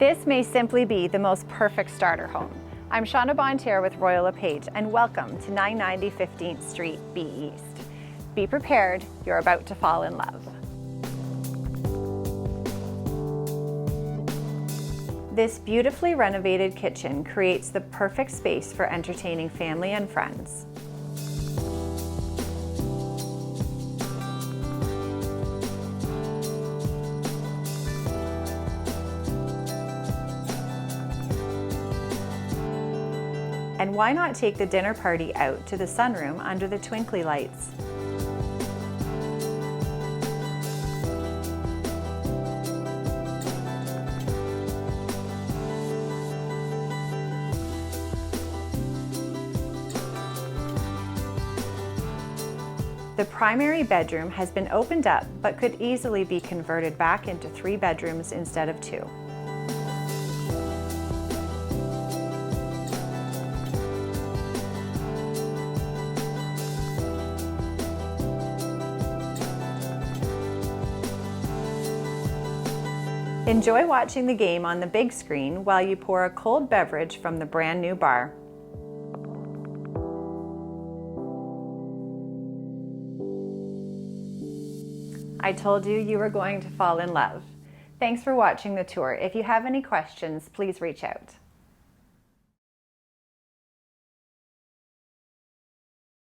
This may simply be the most perfect starter home. I'm Shauna Bontier with Royal LePage, and welcome to 990 15th Street, B East. Be prepared, you're about to fall in love. This beautifully renovated kitchen creates the perfect space for entertaining family and friends. And why not take the dinner party out to the sunroom under the twinkly lights? The primary bedroom has been opened up but could easily be converted back into 3 bedrooms instead of 2. Enjoy watching the game on the big screen while you pour a cold beverage from the brand new bar. I told you you were going to fall in love. Thanks for watching the tour. If you have any questions, please reach out.